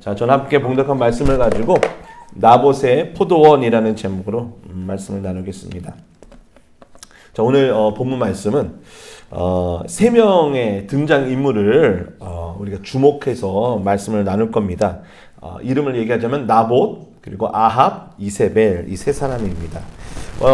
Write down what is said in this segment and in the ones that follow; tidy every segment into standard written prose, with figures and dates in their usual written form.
자, 저는 함께 봉독한 말씀을 가지고 나봇의 포도원이라는 제목으로 말씀을 나누겠습니다. 자, 오늘 본문 말씀은 세 명의 등장 인물을 우리가 주목해서 말씀을 나눌 겁니다. 이름을 얘기하자면 나봇, 그리고 아합, 이세벨, 이 세 사람입니다.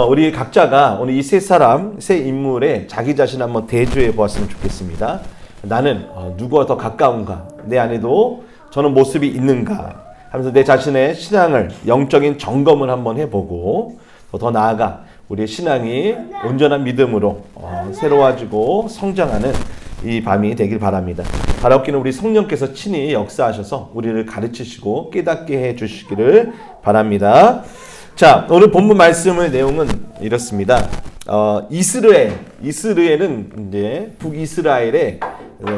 우리 각자가 오늘 이 세 사람, 세 인물에 자기 자신 한번 대조해 보았으면 좋겠습니다. 나는 누구와 더 가까운가? 내 안에도 저는 모습이 있는가? 하면서 내 자신의 신앙을, 영적인 점검을 한번 해보고 더 나아가 우리의 신앙이 온전한 믿음으로 새로워지고 성장하는 이 밤이 되길 바랍니다. 바라옵기는 우리 성령께서 친히 역사하셔서 우리를 가르치시고 깨닫게 해 주시기를 바랍니다. 자, 오늘 본문 말씀의 내용은 이렇습니다. 이스라엘은 이제 북이스라엘의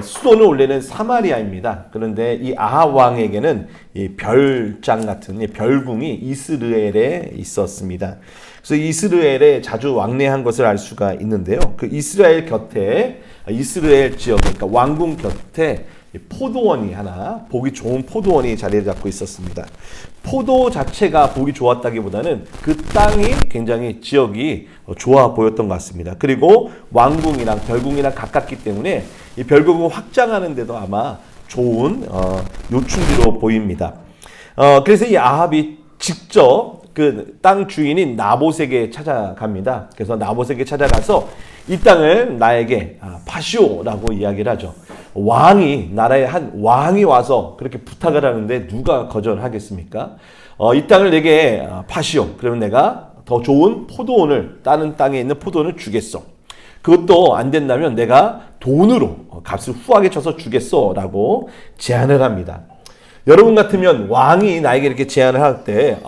수도는 원래는 사마리아입니다. 그런데 이 아합 왕에게는 이 별장 같은 별궁이 이스라엘에 있었습니다. 그래서 이스라엘에 자주 왕래한 것을 알 수가 있는데요. 그 이스라엘 지역, 그러니까 왕궁 곁에 포도원이 하나, 보기 좋은 포도원이 자리를 잡고 있었습니다. 포도 자체가 보기 좋았다기보다는 그 땅이 굉장히 지역이 좋아 보였던 것 같습니다. 그리고 왕궁이랑 별궁이랑 가깝기 때문에 이 별궁을 확장하는 데도 아마 좋은 요충지로 보입니다. 그래서 이 아합이 직접 그 땅 주인인 나봇에게 찾아갑니다. 그래서 나봇에게 찾아가서 이 땅을 나에게 파시오라고 이야기를 하죠. 나라의 한 왕이 와서 그렇게 부탁을 하는데 누가 거절하겠습니까? 이 땅을 내게 파시오. 그러면 내가 더 좋은 포도원을, 다른 땅에 있는 포도원을 주겠어. 그것도 안 된다면 내가 돈으로 값을 후하게 쳐서 주겠어 라고 제안을 합니다. 여러분 같으면 왕이 나에게 이렇게 제안을 할 때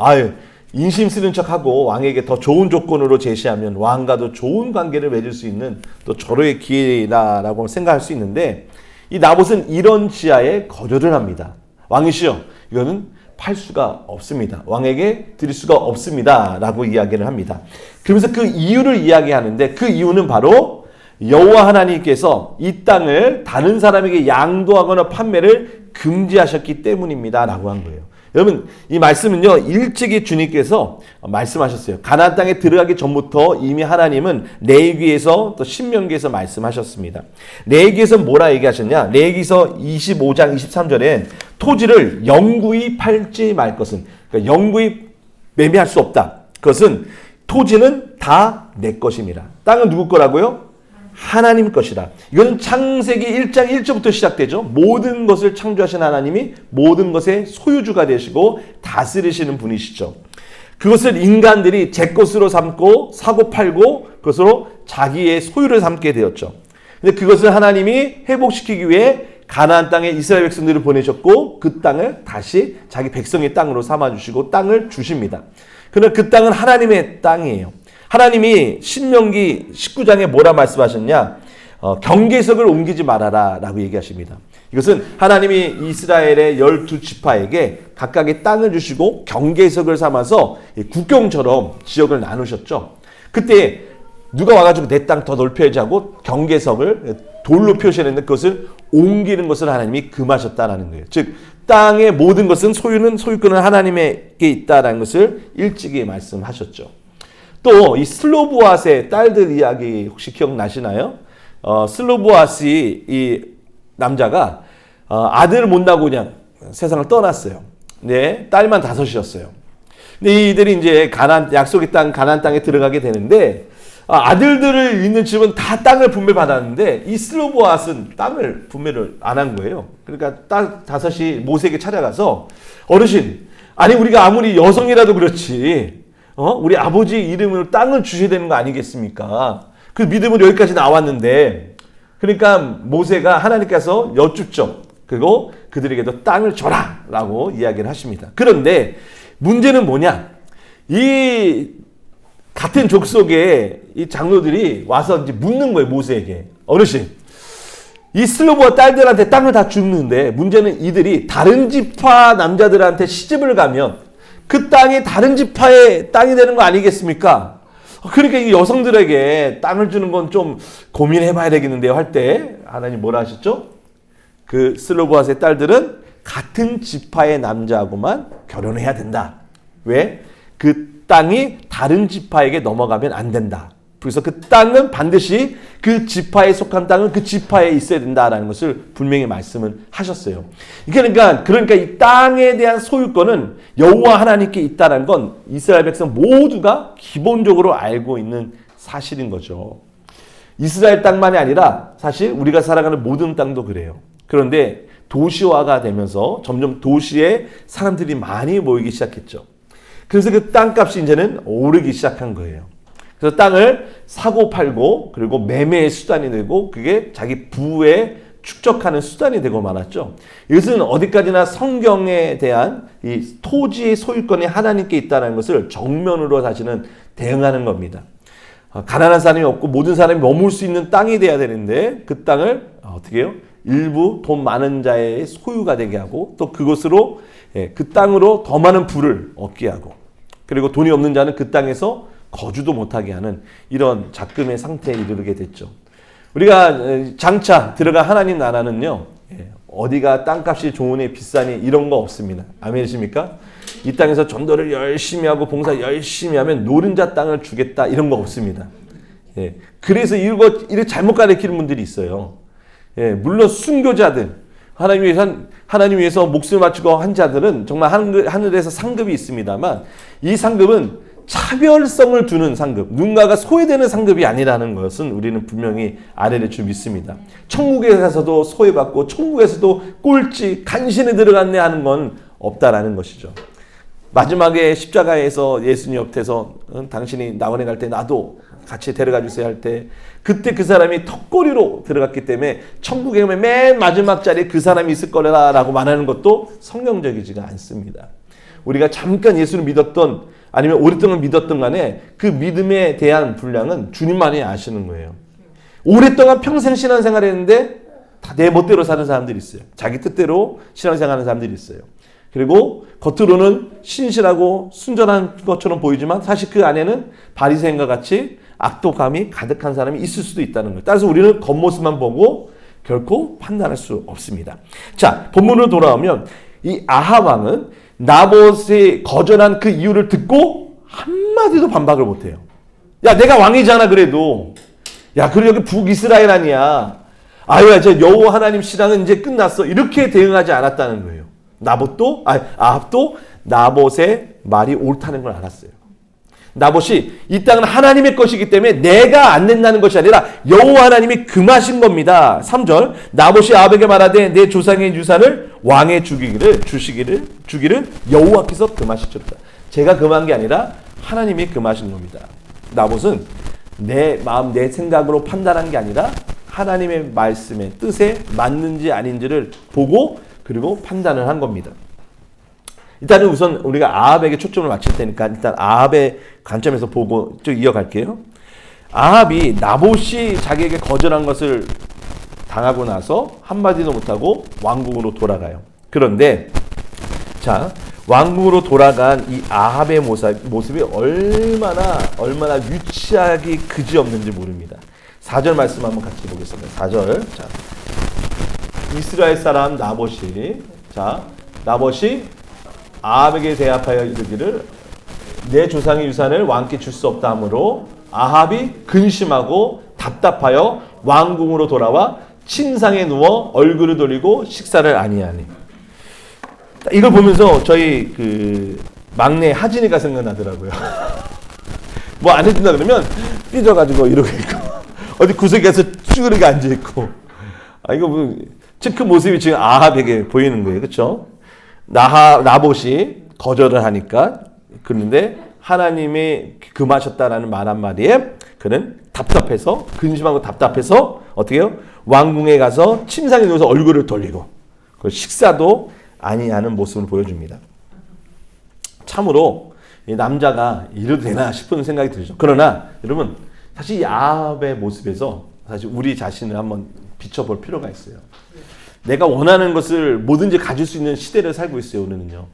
인심 쓰는 척하고 왕에게 더 좋은 조건으로 제시하면 왕과도 좋은 관계를 맺을 수 있는 또 절호의 기회라고 생각할 수 있는데, 이 나봇은 이런 지하에 거절을 합니다. 왕이시여, 이거는 팔 수가 없습니다. 왕에게 드릴 수가 없습니다 라고 이야기를 합니다. 그러면서 그 이유를 이야기하는데, 그 이유는 바로 여호와 하나님께서 이 땅을 다른 사람에게 양도하거나 판매를 금지하셨기 때문입니다 라고 한 거예요. 여러분, 이 말씀은요, 일찍이 주님께서 말씀하셨어요. 가나안 땅에 들어가기 전부터 이미 하나님은 레위기에서 또 신명기에서 말씀하셨습니다. 레위기에서 뭐라 얘기하셨냐? 레위기서 25장 23절엔 토지를 영구히 팔지 말 것은, 그러니까 영구히 매매할 수 없다. 그것은 토지는 다 내 것입니다. 땅은 누구 거라고요? 하나님 것이다. 이거는 창세기 1장 1절부터 시작되죠. 모든 것을 창조하신 하나님이 모든 것의 소유주가 되시고 다스리시는 분이시죠. 그것을 인간들이 제 것으로 삼고 사고 팔고 그것으로 자기의 소유를 삼게 되었죠. 근데 그것을 하나님이 회복시키기 위해 가나안 땅에 이스라엘 백성들을 보내셨고 그 땅을 다시 자기 백성의 땅으로 삼아주시고 땅을 주십니다. 그러나 그 땅은 하나님의 땅이에요. 하나님이 신명기 19장에 뭐라 말씀하셨냐? 경계석을 옮기지 말아라 라고 얘기하십니다. 이것은 하나님이 이스라엘의 12지파에게 각각의 땅을 주시고 경계석을 삼아서 국경처럼 지역을 나누셨죠. 그때 누가 와가지고 내 땅 더 넓혀야지 하고 경계석을 돌로 표시했는데 그것을 옮기는 것을 하나님이 금하셨다라는 거예요. 즉 땅의 모든 것은 소유권은 하나님에게 있다라는 것을 일찍이 말씀하셨죠. 또 이 슬로보앗의 딸들 이야기 혹시 기억나시나요? 슬로보앗이 이 남자가 아들을 못 낳고 그냥 세상을 떠났어요. 네, 딸만 5이었어요. 근데 이들이 이제 약속의 땅 가나안 땅에 들어가게 되는데 아들들을 있는 집은 다 땅을 분배 받았는데 이 슬로보앗은 땅을 분배를 안 한 거예요. 그러니까 딸 5이 모세에게 찾아가서 어르신, 아니 우리가 아무리 여성이라도 그렇지 우리 아버지 이름으로 땅을 주셔야 되는 거 아니겠습니까? 그 믿음으로 여기까지 나왔는데, 그러니까 모세가 하나님께서 여쭙죠. 그리고 그들에게도 땅을 줘라 라고 이야기를 하십니다. 그런데 문제는 뭐냐? 이 같은 족속의 이 장로들이 와서 이제 묻는 거예요, 모세에게. 어르신, 이 슬로보아 딸들한테 땅을 다 줬는데 문제는 이들이 다른 지파 남자들한테 시집을 가면 그 땅이 다른 지파의 땅이 되는 거 아니겠습니까? 그러니까 이 여성들에게 땅을 주는 건 좀 고민해봐야 되겠는데요 할 때 하나님 뭐라 하셨죠? 그 슬로보앗의 딸들은 같은 지파의 남자하고만 결혼해야 된다. 왜? 그 땅이 다른 지파에게 넘어가면 안 된다. 그래서 그 땅은 반드시 그 지파에 속한 땅은 그 지파에 있어야 된다라는 것을 분명히 말씀을 하셨어요. 그러니까 이 땅에 대한 소유권은 여호와 하나님께 있다는 건 이스라엘 백성 모두가 기본적으로 알고 있는 사실인 거죠. 이스라엘 땅만이 아니라 사실 우리가 살아가는 모든 땅도 그래요. 그런데 도시화가 되면서 점점 도시에 사람들이 많이 모이기 시작했죠. 그래서 그 땅값이 이제는 오르기 시작한 거예요. 그래서 땅을 사고 팔고 그리고 매매의 수단이 되고 그게 자기 부에 축적하는 수단이 되고 말았죠. 이것은 어디까지나 성경에 대한 이 토지의 소유권이 하나님께 있다는 것을 정면으로 사실은 대응하는 겁니다. 가난한 사람이 없고 모든 사람이 머물 수 있는 땅이 돼야 되는데 그 땅을 어떻게 해요? 일부 돈 많은 자의 소유가 되게 하고 또 그것으로 그 땅으로 더 많은 부를 얻게 하고 그리고 돈이 없는 자는 그 땅에서 거주도 못하게 하는 이런 작금의 상태에 이르게 됐죠. 우리가 장차 들어가 하나님 나라는요. 어디가 땅값이 좋으니 비싸니 이런 거 없습니다. 아멘이십니까? 이 땅에서 전도를 열심히 하고 봉사 열심히 하면 노른자 땅을 주겠다 이런 거 없습니다. 그래서 이렇게 잘못 가르치는 분들이 있어요. 물론 순교자들 하나님 위해서 목숨을 바치고 한 자들은 정말 하늘에서 상급이 있습니다만 이 상급은 차별성을 두는 상급, 누군가가 소외되는 상급이 아니라는 것은 우리는 분명히 알아낼 줄 믿습니다. 천국에 가서도 소외받고 천국에서도 꼴찌, 간신에 들어갔네 하는 건 없다라는 것이죠. 마지막에 십자가에서 예수님 옆에서 당신이 나원에 갈 때 나도 같이 데려가 주세요 할 때 그때 그 사람이 턱걸이로 들어갔기 때문에 천국에 가면 맨 마지막 자리에 그 사람이 있을 거라고 말하는 것도 성경적이지가 않습니다. 우리가 잠깐 예수를 믿었던 아니면 오랫동안 믿었던 간에 그 믿음에 대한 분량은 주님만이 아시는 거예요. 오랫동안 평생 신앙생활 했는데 다 내 멋대로 사는 사람들이 있어요. 자기 뜻대로 신앙생활하는 사람들이 있어요. 그리고 겉으로는 신실하고 순전한 것처럼 보이지만 사실 그 안에는 바리새인과 같이 악독함이 가득한 사람이 있을 수도 있다는 거예요. 따라서 우리는 겉모습만 보고 결코 판단할 수 없습니다. 자, 본문으로 돌아오면 이 아합 왕은 나봇이 거절한 그 이유를 듣고 한마디도 반박을 못해요. 야, 내가 왕이잖아 그래도. 야, 그리고 여기 북이스라엘 아니야. 아유야, 저 여호와 하나님 신앙은 이제 끝났어. 이렇게 대응하지 않았다는 거예요. 아합도 나봇의 말이 옳다는 걸 알았어요. 나봇이 이 땅은 하나님의 것이기 때문에 내가 안 낸다는 것이 아니라 여호와 하나님이 금하신 겁니다. 3절 나봇이 아합에게 말하되 내 조상의 유산을 왕에 주기를 여호와께서 금하시리로다. 제가 금한 게 아니라 하나님이 금하신 겁니다. 나봇은 내 마음 내 생각으로 판단한 게 아니라 하나님의 말씀의 뜻에 맞는지 아닌지를 보고 그리고 판단을 한 겁니다. 일단은 우선 우리가 아합에게 초점을 맞출 테니까 일단 아합의 관점에서 보고 쭉 이어갈게요. 아합이 나봇이 자기에게 거절한 것을 당하고 나서 한마디도 못하고 왕궁으로 돌아가요. 그런데 자, 왕궁으로 돌아간 이 아합의 모습이 얼마나 유치하기 그지없는지 모릅니다. 4절 말씀 한번 같이 보겠습니다. 4절. 자, 이스라엘 사람 나봇이 아합에게 대합하여 이르기를 내 조상의 유산을 왕께 줄 수 없다 하므로 아합이 근심하고 답답하여 왕궁으로 돌아와 침상에 누워 얼굴을 돌리고 식사를 아니하니. 이걸 보면서 저희 그 막내 하진이가 생각나더라고요. 뭐 안 해준다 그러면 삐져가지고 이러고 있고 어디 구석에 가서 쭈그리게 앉아있고. 이거 뭐 그 모습이 지금 아합에게 보이는 거예요. 그렇죠? 나봇이 거절을 하니까 그런데 하나님이 금하셨다라는 말 한마디에 그는 답답해서 근심하고 답답해서 어떻게 해요? 왕궁에 가서 침상에 누워서 얼굴을 돌리고 식사도 아니하는 모습을 보여줍니다. 참으로 이 남자가 이래도 되나 싶은 생각이 들죠. 그러나 여러분 사실 이 아합의 모습에서 사실 우리 자신을 한번 비춰볼 필요가 있어요. 내가 원하는 것을 뭐든지 가질 수 있는 시대를 살고 있어요. 오늘은요.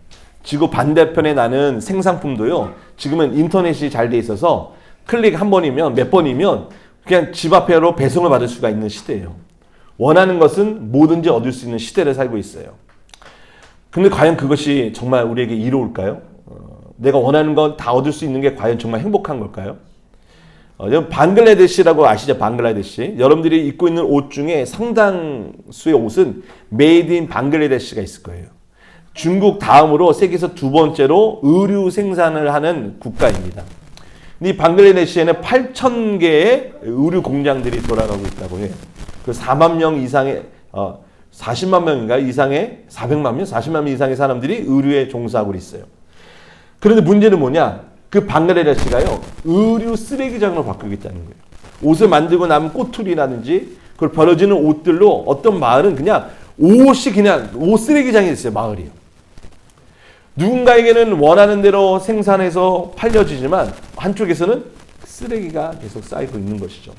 지구 반대편에 나는 생산품도요. 지금은 인터넷이 잘 돼 있어서 클릭 한 번이면 몇 번이면 그냥 집 앞으로 배송을 받을 수가 있는 시대예요. 원하는 것은 뭐든지 얻을 수 있는 시대를 살고 있어요. 근데 과연 그것이 정말 우리에게 이로울까요? 내가 원하는 건 다 얻을 수 있는 게 과연 정말 행복한 걸까요? 여러분 방글라데시라고 아시죠? 방글라데시. 여러분들이 입고 있는 옷 중에 상당수의 옷은 메이드 인 방글라데시가 있을 거예요. 중국 다음으로 세계에서 두 번째로 의류 생산을 하는 국가입니다. 이 방글라데시에는 8,000개의 의류 공장들이 돌아가고 있다고 해요. 그 4만 명 이상의 40만 명인가 이상의 400만 명, 40만 명 이상의 사람들이 의류에 종사하고 있어요. 그런데 문제는 뭐냐? 그 방글라데시가요, 의류 쓰레기장으로 바뀌겠다는 거예요. 옷을 만들고 남은 꼬투리라든지 그걸 버려지는 옷들로 어떤 마을은 그냥 옷이 그냥 옷 쓰레기장이 됐어요, 마을이요. 누군가에게는 원하는 대로 생산해서 팔려지지만 한쪽에서는 쓰레기가 계속 쌓이고 있는 것이죠.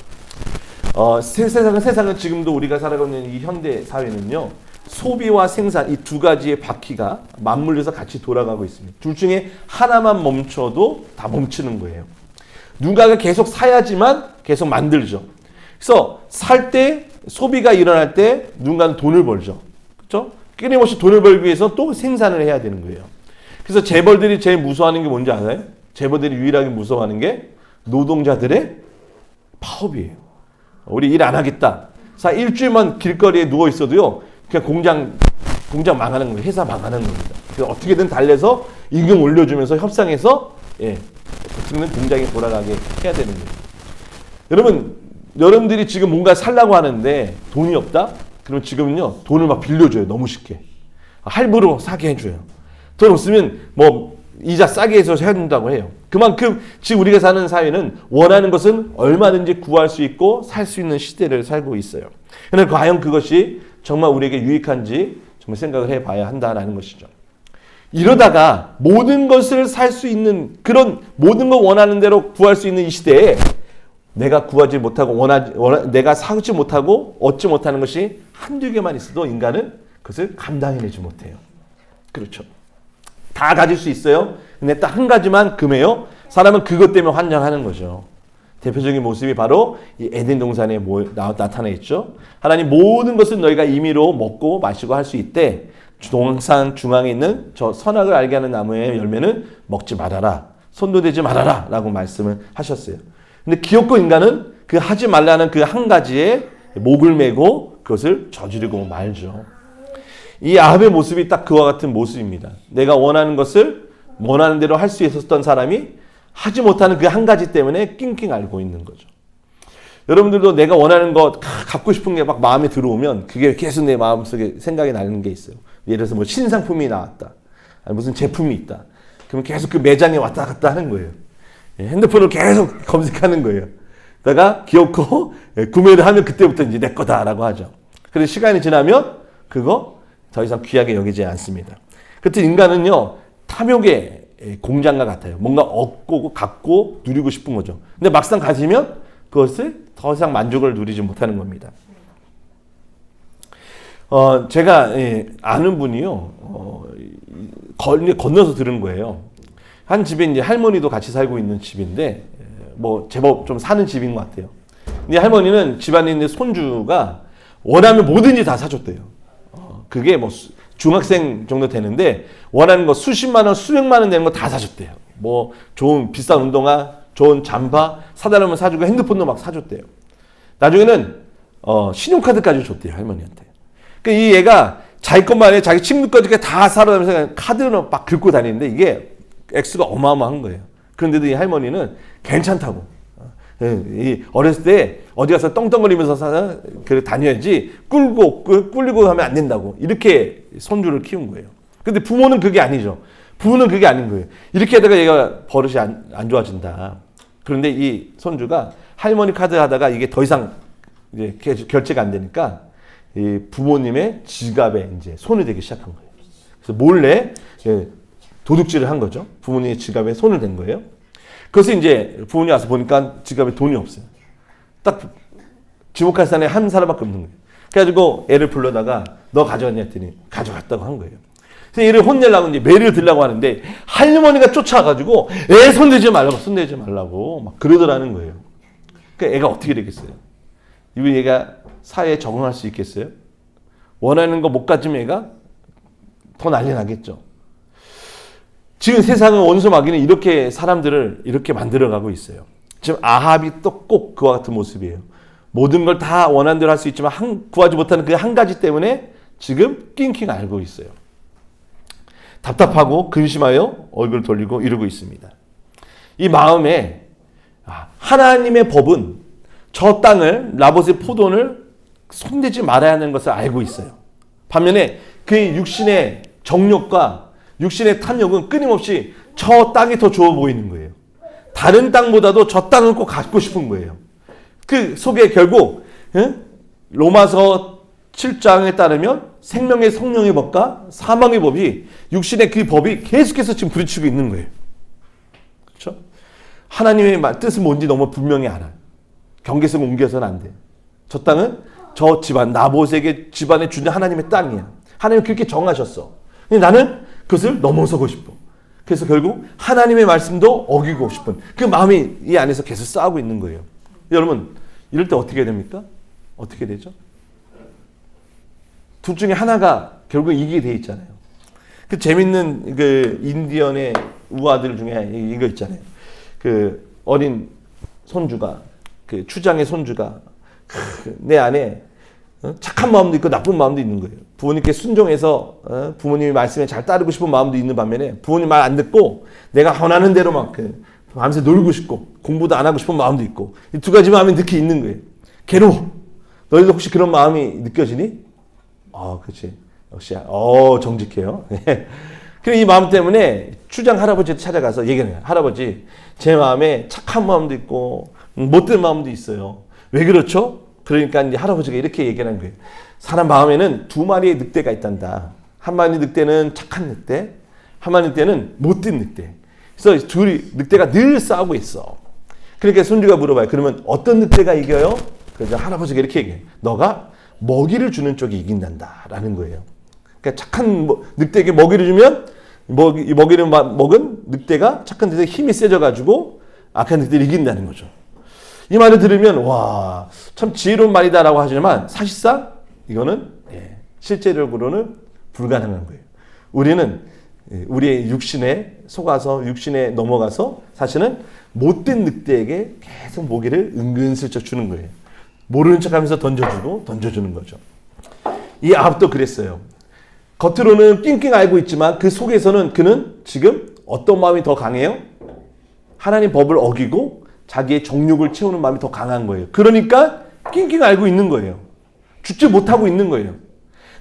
세상은 지금도 우리가 살아가고 있는 이 현대 사회는요, 소비와 생산 이 두 가지의 바퀴가 맞물려서 같이 돌아가고 있습니다. 둘 중에 하나만 멈춰도 다 멈추는 거예요. 누군가가 계속 사야지만 계속 만들죠. 그래서 살 때 소비가 일어날 때 누군가는 돈을 벌죠. 그렇죠? 끊임없이 돈을 벌기 위해서 또 생산을 해야 되는 거예요. 그래서 재벌들이 제일 무서워하는 게 뭔지 알아요? 재벌들이 유일하게 무서워하는 게 노동자들의 파업이에요. 우리 일 안 하겠다. 자, 일주일만 길거리에 누워 있어도요, 그냥 공장 망하는 거예요. 회사 망하는 겁니다. 그래서 어떻게든 달래서 임금 올려주면서 협상해서 어떻게든 공장이 돌아가게 해야 되는 거예요. 여러분들이 지금 뭔가 살라고 하는데 돈이 없다? 그럼 지금은요, 돈을 막 빌려줘요. 너무 쉽게. 할부로 사게 해줘요. 돈 없으면 뭐 이자 싸게 해서 해야 된다고 해요. 그만큼 지금 우리가 사는 사회는 원하는 것은 얼마든지 구할 수 있고 살 수 있는 시대를 살고 있어요. 그런데 과연 그것이 정말 우리에게 유익한지 정말 생각을 해봐야 한다는 것이죠. 이러다가 모든 것을 살 수 있는 그런 모든 걸 원하는 대로 구할 수 있는 이 시대에 내가 구하지 못하고 내가 사지 못하고 얻지 못하는 것이 한두 개만 있어도 인간은 그것을 감당해내지 못해요. 그렇죠. 다 가질 수 있어요. 근데 딱 한 가지만 금해요. 사람은 그것 때문에 환장하는 거죠. 대표적인 모습이 바로 이 에덴 동산에 나타나 있죠. 하나님 모든 것을 너희가 임의로 먹고 마시고 할 수 있대. 동산 중앙에 있는 저 선악을 알게 하는 나무의 열매는 먹지 말아라. 손도 대지 말아라. 라고 말씀을 하셨어요. 근데 기업고 인간은 그 하지 말라는 그 한 가지에 목을 메고 그것을 저지르고 말죠. 이 아합의 모습이 딱 그와 같은 모습입니다. 내가 원하는 것을 원하는 대로 할 수 있었던 사람이 하지 못하는 그 한 가지 때문에 낑낑 앓고 있는 거죠. 여러분들도 내가 원하는 거 갖고 싶은 게 막 마음에 들어오면 그게 계속 내 마음속에 생각이 나는 게 있어요. 예를 들어서 뭐 신상품이 나왔다. 아니 무슨 제품이 있다. 그러면 계속 그 매장에 왔다 갔다 하는 거예요. 핸드폰을 계속 검색하는 거예요. 그러다가 귀엽고 구매를 하면 그때부터 이제 내 거다라고 하죠. 그래서 시간이 지나면 그거 더 이상 귀하게 여기지 않습니다. 그때 인간은요, 탐욕의 공장과 같아요. 뭔가 얻고 갖고 누리고 싶은 거죠. 근데 막상 가지면 그것을 더 이상 만족을 누리지 못하는 겁니다. 제가 아는 분이요, 건너서 들은 거예요. 한 집에 이제 할머니도 같이 살고 있는 집인데, 뭐 제법 좀 사는 집인 것 같아요. 근데 할머니는 집안에 있는 손주가 원하면 뭐든지 다 사줬대요. 그게 뭐 중학생 정도 되는데 원하는 거 수십만 원, 수백만 원 되는 거 다 사줬대요. 뭐 좋은 비싼 운동화, 좋은 잠바 사달라면 사주고 핸드폰도 막 사줬대요. 나중에는 신용카드까지 줬대요, 할머니한테. 그러니까 이 얘가 자기 것만 해, 자기 친구 것까지 다 사라면서 카드를 막 긁고 다니는데 이게 액수가 어마어마한 거예요. 그런데도 이 할머니는 괜찮다고. 이 어렸을 때 어디 가서 떵떵거리면서 다녀야지 꿀리고 하면 안 된다고. 이렇게 손주를 키운 거예요. 근데 부모는 그게 아니죠. 부모는 그게 아닌 거예요. 이렇게 하다가 얘가 버릇이 안 좋아진다. 그런데 이 손주가 할머니 카드 하다가 이게 더 이상 이제 결제가 안 되니까 이 부모님의 지갑에 이제 손을 대기 시작한 거예요. 그래서 몰래 도둑질을 한 거죠. 부모님의 지갑에 손을 댄 거예요. 그래서 이제 부모님 와서 보니까 지갑에 돈이 없어요. 딱 지목할 사람이 한 사람밖에 없는 거예요. 그래가지고 애를 불러다가 너 가져왔냐 했더니 가져갔다고 한 거예요. 그래서 얘를 혼내려고 이제 매를 들려고 하는데 할머니가 쫓아가지고 애 손대지 말라고 막 그러더라는 거예요. 그러니까 애가 어떻게 되겠어요? 이번 얘가 사회에 적응할 수 있겠어요? 원하는 거 못 가지면 애가 더 난리 나겠죠. 지금 세상은 원수 마귀는 이렇게 사람들을 이렇게 만들어가고 있어요. 지금 아합이 또 꼭 그와 같은 모습이에요. 모든 걸 다 원하는 대로 할 수 있지만 구하지 못하는 그 한 가지 때문에 지금 낑낑 앓고 있어요. 답답하고 근심하여 얼굴을 돌리고 이러고 있습니다. 이 마음에 하나님의 법은 저 땅을 나봇의 포도원을 손대지 말아야 하는 것을 알고 있어요. 반면에 그의 육신의 정욕과 육신의 탐욕은 끊임없이 저 땅이 더 좋아 보이는 거예요. 다른 땅보다도 저 땅을 꼭 갖고 싶은 거예요. 그 속에 결국 로마서 7장에 따르면 생명의 성령의 법과 사망의 법이 육신의 그 법이 계속해서 지금 부딪히고 있는 거예요. 그렇죠? 하나님의 뜻은 뭔지 너무 분명히 알아요. 경계선 옮겨서는 안 돼요. 저 땅은 저 집안 나봇에게 집안에 주는 하나님의 땅이야. 하나님 그렇게 정하셨어. 근데 나는 그것을 넘어서고 싶어. 그래서 결국 하나님의 말씀도 어기고 싶은 그 마음이 이 안에서 계속 싸우고 있는 거예요. 여러분 이럴 때 어떻게 됩니까? 어떻게 되죠? 둘 중에 하나가 결국 이기게 돼 있잖아요. 그 재밌는 그 인디언의 우아들 중에 이거 있잖아요. 그 어린 손주가 그 추장의 손주가 내 안에 착한 마음도 있고 나쁜 마음도 있는 거예요. 부모님께 순종해서 부모님의 말씀에 잘 따르고 싶은 마음도 있는 반면에 부모님 말 안 듣고 내가 원하는 대로 막 밤새 놀고 싶고 공부도 안 하고 싶은 마음도 있고 이 두 가지 마음이 느끼 있는 거예요. 괴로워. 너희도 혹시 그런 마음이 느껴지니? 그렇지. 역시 정직해요. 그래 이 마음 때문에 추장 할아버지한테 찾아가서 얘기하는 거예요. 할아버지 제 마음에 착한 마음도 있고 못된 마음도 있어요. 왜 그렇죠? 그러니까 이제 할아버지가 이렇게 얘기하는 거예요. 사람 마음에는 두 마리의 늑대가 있단다. 한 마리 늑대는 착한 늑대, 한 마리 늑대는 못된 늑대. 그래서 둘이 늑대가 늘 싸우고 있어. 그러니까 손주가 물어봐요. 그러면 어떤 늑대가 이겨요? 그래서 할아버지가 이렇게 얘기해요. 너가 먹이를 주는 쪽이 이긴단다라는 거예요. 그러니까 착한 늑대에게 먹이를 주면 먹이를 먹은 늑대가 착한 늑대의 힘이 세져가지고 악한 늑대를 이긴다는 거죠. 이 말을 들으면 와, 참 지혜로운 말이다라고 하지만 사실상 이거는 실제적으로는 불가능한 거예요. 우리는 우리의 육신에 속아서 육신에 넘어가서 사실은 못된 늑대에게 계속 먹이를 은근슬쩍 주는 거예요. 모르는 척하면서 던져주는 거죠. 이 아합도 그랬어요. 겉으로는 낑낑 앓고 있지만 그 속에서는 그는 지금 어떤 마음이 더 강해요? 하나님 법을 어기고 자기의 정욕을 채우는 마음이 더 강한 거예요. 그러니까 낑낑 앓고 있는 거예요. 죽지 못하고 있는 거예요.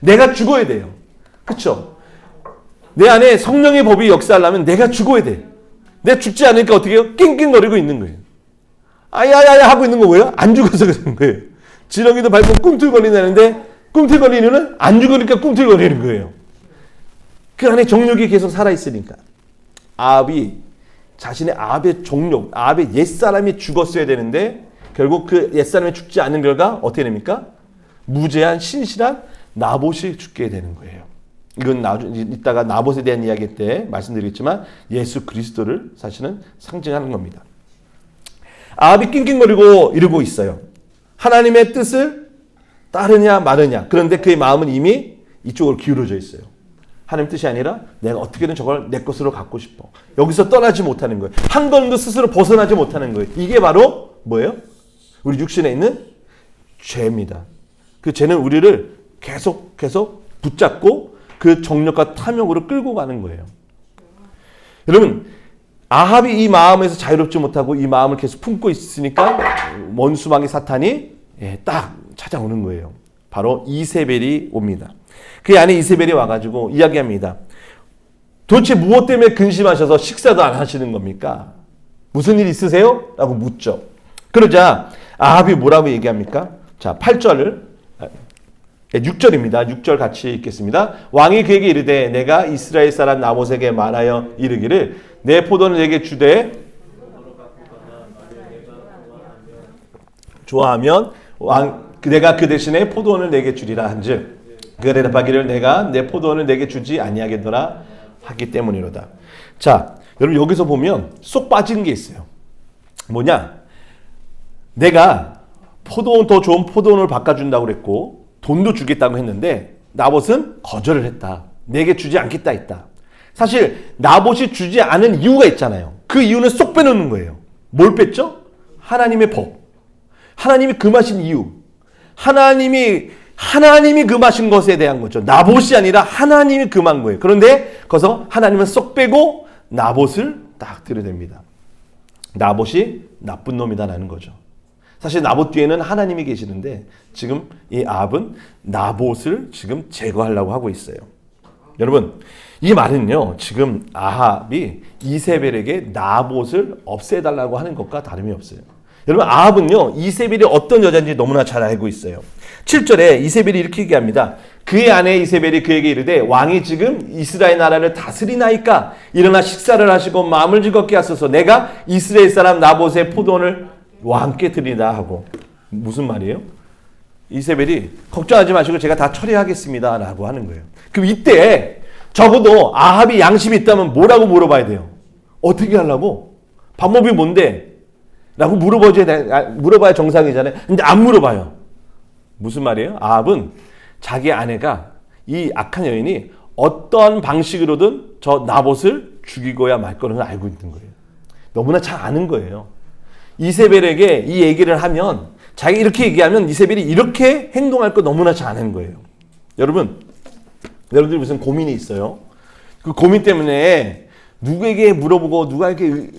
내가 죽어야 돼요. 그렇죠? 내 안에 성령의 법이 역사하려면 내가 죽어야 돼. 내가 죽지 않으니까 어떻게 해요? 낑낑거리고 있는 거예요. 아야야야 하고 있는 거 뭐예요? 안 죽어서 그런 거예요. 지렁이도 밟으면 꿈틀거리는데 꿈틀거리는 이유는 안 죽으니까 꿈틀거리는 거예요. 그 안에 정욕이 계속 살아있으니까. 아합의 정욕, 아합의 옛사람이 죽었어야 되는데 결국 그 옛사람이 죽지 않는 결과 어떻게 됩니까? 무죄한 신실한 나봇이 죽게 되는 거예요. 이건 이따가 나봇에 대한 이야기 때 말씀드리겠지만 예수 그리스도를 사실은 상징하는 겁니다. 아합이 낑낑거리고 이러고 있어요. 하나님의 뜻을 따르냐 마르냐. 그런데 그의 마음은 이미 이쪽으로 기울어져 있어요. 하나님 뜻이 아니라 내가 어떻게든 저걸 내 것으로 갖고 싶어. 여기서 떠나지 못하는 거예요. 한 걸음도 스스로 벗어나지 못하는 거예요. 이게 바로 뭐예요? 우리 육신에 있는 죄입니다. 그 죄는 우리를 계속 붙잡고 그 정욕과 탐욕으로 끌고 가는 거예요. 여러분 아합이 이 마음에서 자유롭지 못하고 이 마음을 계속 품고 있으니까 원수마귀 사탄이 딱 찾아오는 거예요. 바로 이세벨이 옵니다. 그 안에 이세벨이 와가지고 이야기합니다. 도대체 무엇 때문에 근심하셔서 식사도 안 하시는 겁니까? 무슨 일 있으세요? 라고 묻죠. 그러자 아합이 뭐라고 얘기합니까? 자, 8절을 6절입니다. 6절 같이 읽겠습니다. 왕이 그에게 이르되 내가 이스라엘 사람 나봇에게 말하여 이르기를 내 포도는 내게 주되 좋아하면 내가 그 대신에 포도원을 내게 주리라 한즉 그가 대답하기를 내가 내 포도원을 내게 주지 아니하겠노라 하기 때문이로다. 자, 여러분 여기서 보면 쏙 빠진 게 있어요. 뭐냐? 내가 포도원 더 좋은 포도원을 바꿔준다고 그랬고 돈도 주겠다고 했는데 나봇은 거절을 했다. 내게 주지 않겠다 했다. 사실 나봇이 주지 않은 이유가 있잖아요. 그 이유는 쏙 빼놓는 거예요. 뭘 뺐죠? 하나님의 법. 하나님이 금하신 이유. 하나님이 금하신 것에 대한 거죠. 나봇이 아니라 하나님이 금한 거예요. 그런데 거기서 하나님은 쏙 빼고 나봇을 딱 들여댑니다. 나봇이 나쁜 놈이다라는 거죠. 사실 나봇 뒤에는 하나님이 계시는데 지금 이 아합은 나봇을 지금 제거하려고 하고 있어요. 여러분, 이 말은요, 지금 아합이 이세벨에게 나봇을 없애달라고 하는 것과 다름이 없어요. 여러분, 아합은요, 이세벨이 어떤 여자인지 너무나 잘 알고 있어요. 7절에 이세벨이 이렇게 얘기합니다. 그의 아내 이세벨이 그에게 이르되 왕이 지금 이스라엘 나라를 다스리나이까 일어나 식사를 하시고 마음을 즐겁게 하소서. 내가 이스라엘 사람 나봇의 포도원을 왕께 드리다 하고. 무슨 말이에요? 이세벨이 걱정하지 마시고 제가 다 처리하겠습니다 라고 하는 거예요. 그럼 이때 적어도 아합이 양심이 있다면 뭐라고 물어봐야 돼요? 어떻게 하려고? 방법이 뭔데? 라고 물어봐야 정상이잖아요. 근데 안 물어봐요. 무슨 말이에요? 아합은 자기 아내가 이 악한 여인이 어떤 방식으로든 저 나봇을 죽이고야 말 거는 알고 있는 거예요. 너무나 잘 아는 거예요. 이세벨에게 이 얘기를 하면 자기 이렇게 얘기하면 이세벨이 이렇게 행동할 거 너무나 잘 아는 거예요. 여러분들 무슨 고민이 있어요? 그 고민 때문에 누구에게 물어보고 누구에게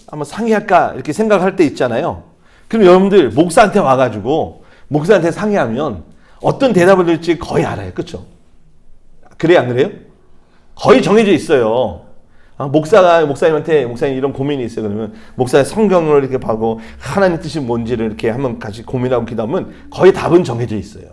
한번 상의할까 이렇게 생각할 때 있잖아요. 그럼 여러분들 목사한테 와가지고 목사한테 상의하면 어떤 대답을 들을지 거의 알아요. 그렇죠? 그래요, 안 그래요? 거의 정해져 있어요. 목사님한테 목사님 이런 고민이 있어요. 그러면 목사의 성경을 이렇게 보고 하나님 뜻이 뭔지를 이렇게 한번 같이 고민하고 기도하면 거의 답은 정해져 있어요.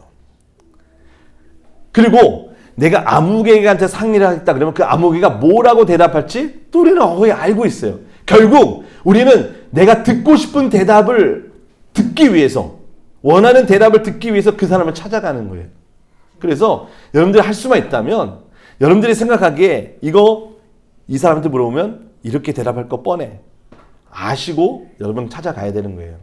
그리고 내가 아무개한테 상의를 하겠다 그러면 그 아무개가 뭐라고 대답할지 또 우리는 거의 알고 있어요. 결국 우리는 내가 듣고 싶은 대답을 듣기 위해서, 원하는 대답을 듣기 위해서 그 사람을 찾아가는 거예요. 그래서 여러분들이 할 수만 있다면 여러분들이 생각하기에 이 사람한테 물어보면 이렇게 대답할 거 뻔해. 아시고 여러분 찾아가야 되는 거예요.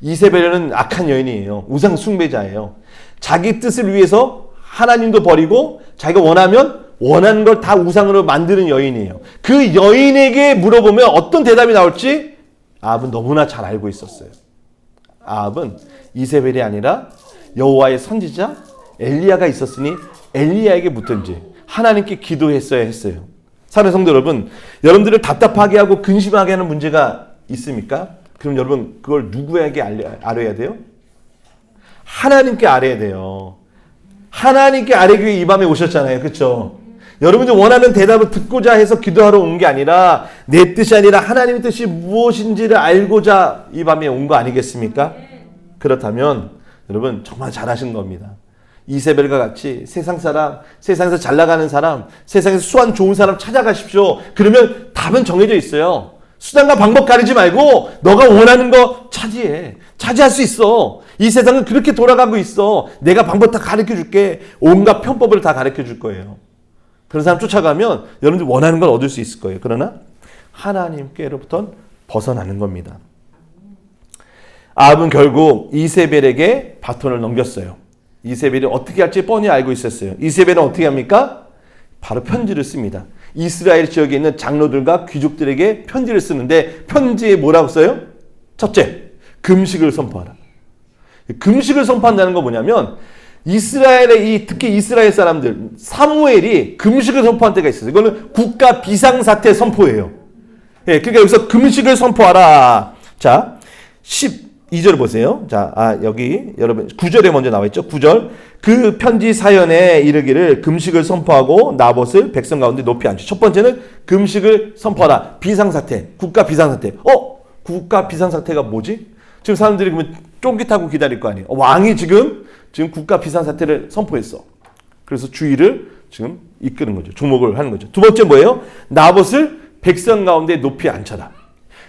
이세벨은 악한 여인이에요. 우상 숭배자예요. 자기 뜻을 위해서 하나님도 버리고 자기가 원하는 걸 다 우상으로 만드는 여인이에요. 그 여인에게 물어보면 어떤 대답이 나올지 아합은 너무나 잘 알고 있었어요. 아합은 이세벨이 아니라 여호와의 선지자 엘리야가 있었으니 엘리야에게 묻든지 하나님께 기도했어야 했어요. 사랑하는 성도 여러분, 여러분들을 답답하게 하고 근심하게 하는 문제가 있습니까? 그럼 여러분 그걸 누구에게 알아야 돼요? 하나님께 알아야 돼요. 하나님께 아뢰기 위해 이 밤에 오셨잖아요. 그렇죠? 여러분들 원하는 대답을 듣고자 해서 기도하러 온 게 아니라 내 뜻이 아니라 하나님의 뜻이 무엇인지를 알고자 이 밤에 온 거 아니겠습니까? 그렇다면 여러분 정말 잘하신 겁니다. 이세벨과 같이 세상에서 잘 나가는 사람, 세상에서 수완 좋은 사람 찾아가십시오. 그러면 답은 정해져 있어요. 수단과 방법 가리지 말고 너가 원하는 거 차지할 수 있어. 이 세상은 그렇게 돌아가고 있어. 내가 방법 다 가르쳐 줄게. 온갖 편법을 다 가르쳐 줄 거예요. 그런 사람 쫓아가면 여러분들 원하는 걸 얻을 수 있을 거예요. 그러나 하나님께로부터 벗어나는 겁니다. 아합은 결국 이세벨에게 바톤을 넘겼어요. 이세벨이 어떻게 할지 뻔히 알고 있었어요. 이세벨은 어떻게 합니까? 바로 편지를 씁니다. 이스라엘 지역에 있는 장로들과 귀족들에게 편지를 쓰는데 편지에 뭐라고 써요? 첫째, 금식을 선포하라. 금식을 선포한다는 건 뭐냐면 특히 이스라엘 사람들, 사무엘이 금식을 선포한 때가 있어요. 이거는 국가 비상사태 선포예요. 그러니까 여기서 금식을 선포하라. 자, 12절 보세요. 자, 여기 여러분 9절에 먼저 나와 있죠. 9절. 그 편지 사연에 이르기를 금식을 선포하고 나봇을 백성 가운데 높이 앉혀. 첫 번째는 금식을 선포하라. 비상사태, 국가 비상사태. 국가 비상사태가 뭐지? 지금 사람들이 그러면 쫑깃하고 기다릴 거 아니에요. 왕이 지금 국가 비상사태를 선포했어. 그래서 주의를 지금 이끄는 거죠. 주목을 하는 거죠. 두 번째 뭐예요? 나봇을 백성 가운데 높이 앉혀라.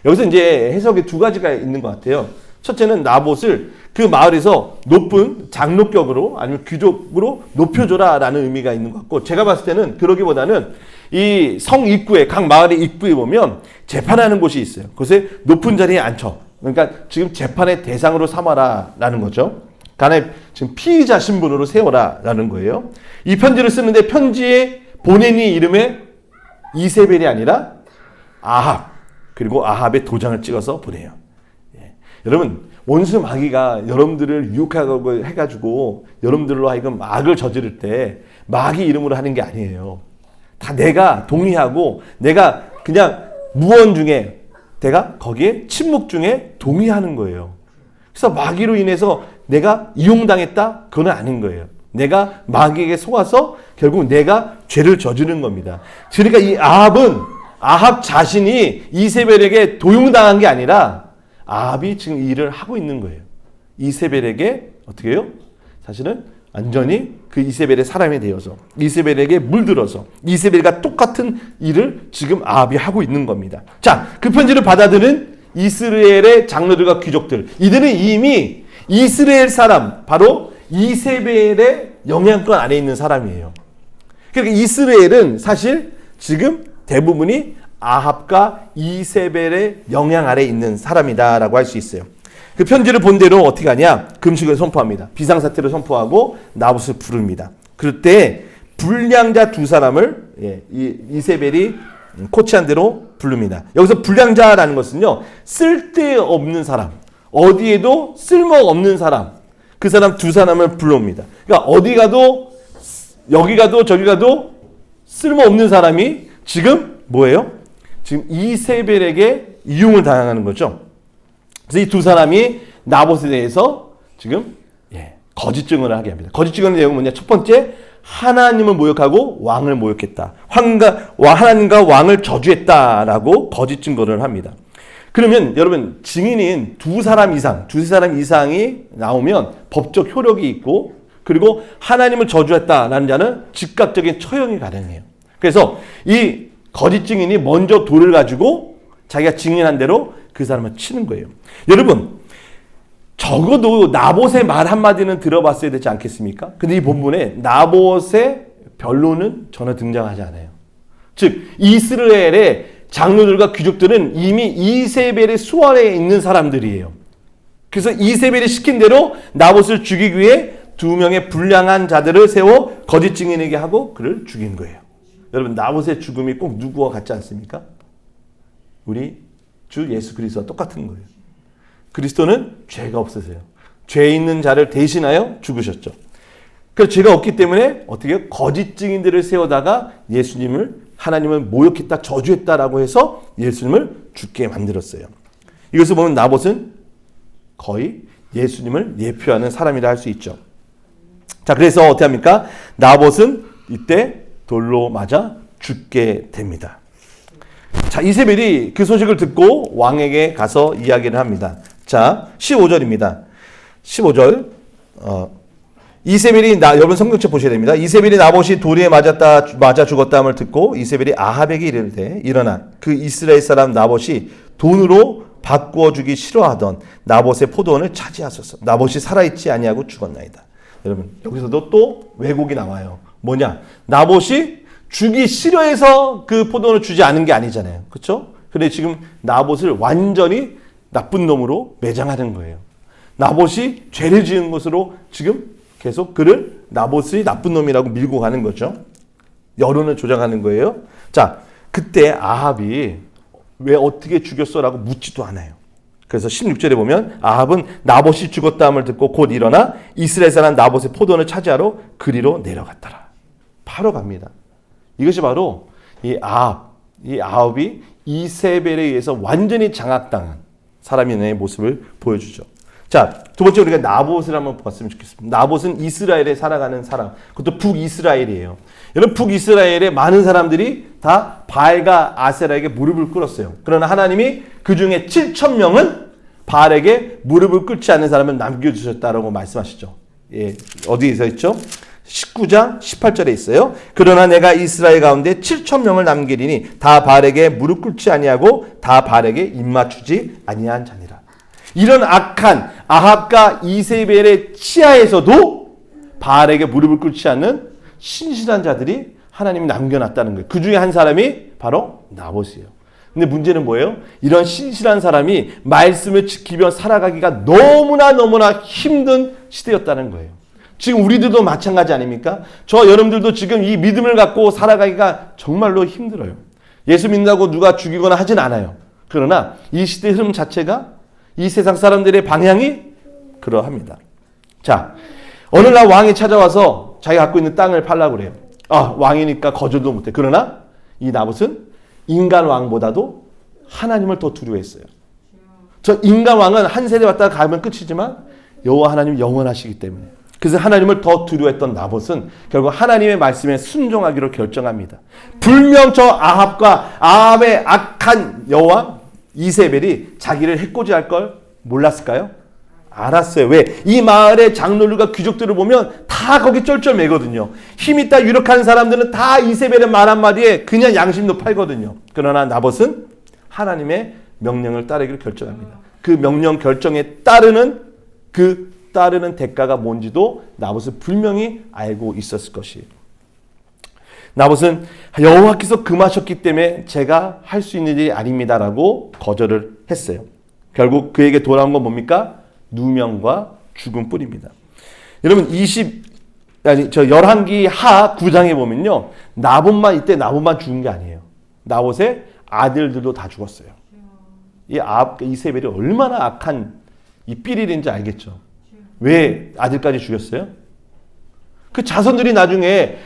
여기서 이제 해석이 두 가지가 있는 것 같아요. 첫째는 나봇을 그 마을에서 높은 장로격으로 아니면 귀족으로 높여줘라라는 의미가 있는 것 같고, 제가 봤을 때는 그러기보다는 이 성 입구에, 각 마을의 입구에 보면 재판하는 곳이 있어요. 그것에 높은 자리에 앉혀. 그러니까 지금 재판의 대상으로 삼아라라는 거죠. 간에 지금 피의자 신분으로 세워라라는 거예요. 이 편지를 쓰는데 편지의 본인이 이름에 이세벨이 아니라 아합, 그리고 아합의 도장을 찍어서 보내요. 예. 여러분, 원수 마귀가 여러분들을 유혹하고 해가지고 여러분들로 하여금 악을 저지를 때 마귀 이름으로 하는 게 아니에요. 다 내가 동의하고 내가 그냥 무언 중에 내가 거기에 침묵 중에 동의하는 거예요. 그래서 마귀로 인해서 내가 이용당했다? 그건 아닌 거예요. 내가 마귀에게 속아서 결국 내가 죄를 저지른 겁니다. 그러니까 이 아합 자신이 이세벨에게 도용당한 게 아니라 아합이 지금 이 일을 하고 있는 거예요. 이세벨에게 어떻게 해요? 사실은 완전히 그 이세벨의 사람이 되어서 이세벨에게 물들어서 이세벨과 똑같은 일을 지금 아합이 하고 있는 겁니다. 자, 그 편지를 받아들인 이스라엘의 장로들과 귀족들, 이들은 이미 이스라엘 사람, 바로 이세벨의 영향권 안에 있는 사람이에요. 그러니까 이스라엘은 사실 지금 대부분이 아합과 이세벨의 영향 아래 있는 사람이다라고 할 수 있어요. 그 편지를 본 대로 어떻게 하냐? 금식을 선포합니다. 비상사태를 선포하고 나봇을 부릅니다. 그럴 때 불량자 두 사람을 이세벨이 코치한 대로 부릅니다. 여기서 불량자라는 것은요, 쓸데없는 사람, 어디에도 쓸모없는 사람, 그 사람 두 사람을 불러옵니다. 그러니까 어디 가도 여기 가도 저기 가도 쓸모없는 사람이 지금 뭐예요? 지금 이세벨에게 이용을 당하는 거죠. 그래서 이 두 사람이 나봇에 대해서 지금 거짓 증언을 하게 합니다. 거짓 증언의 내용은 뭐냐? 첫 번째, 하나님을 모욕하고 왕을 모욕했다. 하나님과 왕을 저주했다라고 거짓 증거를 합니다. 그러면 여러분, 증인인 두세 사람 이상이 나오면 법적 효력이 있고, 그리고 하나님을 저주했다라는 자는 즉각적인 처형이 가능해요. 그래서 이 거짓 증인이 먼저 돌을 가지고 자기가 증인한 대로 그 사람을 치는 거예요. 여러분, 적어도 나봇의 말 한마디는 들어봤어야 되지 않겠습니까? 근데 이 본문에 나봇의 변론은 전혀 등장하지 않아요. 즉, 이스라엘의 장로들과 귀족들은 이미 이세벨의 수하에 있는 사람들이에요. 그래서 이세벨이 시킨 대로 나봇을 죽이기 위해 두 명의 불량한 자들을 세워 거짓 증인에게 하고 그를 죽인 거예요. 여러분, 나봇의 죽음이 꼭 누구와 같지 않습니까? 우리 주 예수 그리스도와 똑같은 거예요. 그리스도는 죄가 없으세요. 죄 있는 자를 대신하여 죽으셨죠. 그래서 죄가 없기 때문에 어떻게 거짓 증인들을 세우다가 하나님을 모욕했다, 저주했다라고 해서 예수님을 죽게 만들었어요. 이것을 보면 나봇은 거의 예수님을 예표하는 사람이라 할 수 있죠. 자, 그래서 어떻게 합니까? 나봇은 이때 돌로 맞아 죽게 됩니다. 자, 이세벨이 그 소식을 듣고 왕에게 가서 이야기를 합니다. 자, 15절입니다. 15절. 이세벨이 여러분 성경책 보셔야 됩니다. 이세벨이 나봇이 돌에 맞아 죽었다함을 듣고 이세벨이 아합에게 이르되 일어나 그 이스라엘 사람 나봇이 돈으로 바꾸어 주기 싫어하던 나봇의 포도원을 차지하소서. 나봇이 살아있지 아니하고 죽었나이다. 여러분, 여기서도 또 왜곡이 나와요. 뭐냐? 나봇이 주기 싫어해서 그 포도원을 주지 않은 게 아니잖아요. 그렇죠? 근데 지금 나봇을 완전히 나쁜 놈으로 매장하는 거예요. 나봇이 죄를 지은 것으로 지금 계속 나봇이 나쁜 놈이라고 밀고 가는 거죠. 여론을 조작하는 거예요. 자, 그때 아합이 왜 어떻게 죽였어라고 묻지도 않아요. 그래서 16절에 보면 아합은 나봇이 죽었다함을 듣고 곧 일어나 이스라엘 사람 나봇의 포도원을 차지하러 그리로 내려갔더라. 바로 갑니다. 이것이 바로 이 아합이 이세벨에 의해서 완전히 장악당한 사람의 모습을 보여주죠. 자, 두 번째 우리가 나봇을 한번 봤으면 좋겠습니다. 나봇은 이스라엘에 살아가는 사람, 그것도 북이스라엘이에요. 여러분, 북이스라엘의 많은 사람들이 다 바알과 아세라에게 무릎을 꿇었어요. 그러나 하나님이 그 중에 7,000명은 바알에게 무릎을 꿇지 않는 사람을 남겨주셨다라고 말씀하시죠. 예, 어디에서 있죠? 19장 18절에 있어요. 그러나 내가 이스라엘 가운데 7,000명을 남기리니 다 바알에게 무릎 꿇지 아니하고 다 바알에게 입맞추지 아니한 자니라. 이런 악한 아합과 이세벨의 치하에서도 바알에게 무릎을 꿇지 않는 신실한 자들이 하나님이 남겨놨다는 거예요. 그 중에 한 사람이 바로 나봇이에요. 근데 문제는 뭐예요? 이런 신실한 사람이 말씀을 지키며 살아가기가 너무나 힘든 시대였다는 거예요. 지금 우리들도 마찬가지 아닙니까? 저 여러분들도 지금 이 믿음을 갖고 살아가기가 정말로 힘들어요. 예수 믿는다고 누가 죽이거나 하진 않아요. 그러나 이 시대의 흐름 자체가 이 세상 사람들의 방향이 그러합니다. 자, 어느 날 왕이 찾아와서 자기가 갖고 있는 땅을 팔라고 그래요. 왕이니까 거절도 못해. 그러나 이 나봇은 인간 왕보다도 하나님을 더 두려워했어요. 저 인간 왕은 한 세대 왔다가 가면 끝이지만 여호와 하나님 영원하시기 때문에. 그래서 하나님을 더 두려워했던 나봇은 결국 하나님의 말씀에 순종하기로 결정합니다. 분명 저 아합의 악한 여왕 이세벨이 자기를 해코지할 걸 몰랐을까요? 알았어요. 왜? 이 마을의 장로들과 귀족들을 보면 다 거기 쩔쩔매거든요. 힘있다 유력한 사람들은 다 이세벨의 말 한마디에 그냥 양심도 팔거든요. 그러나 나봇은 하나님의 명령을 따르기로 결정합니다. 그 명령 결정에 따르는 대가가 뭔지도 나봇은 분명히 알고 있었을 것이에요. 나봇은 여호와께서 금하셨기 때문에 제가 할 수 있는 일이 아닙니다라고 거절을 했어요. 결국 그에게 돌아온 건 뭡니까? 누명과 죽음뿐입니다. 여러분 열왕기 하 9장에 보면요. 나봇만 죽은 게 아니에요. 나봇의 아들들도 다 죽었어요. 이세벨이 얼마나 악한 이 삐리인지 알겠죠. 왜 아들까지 죽였어요? 그 자손들이 나중에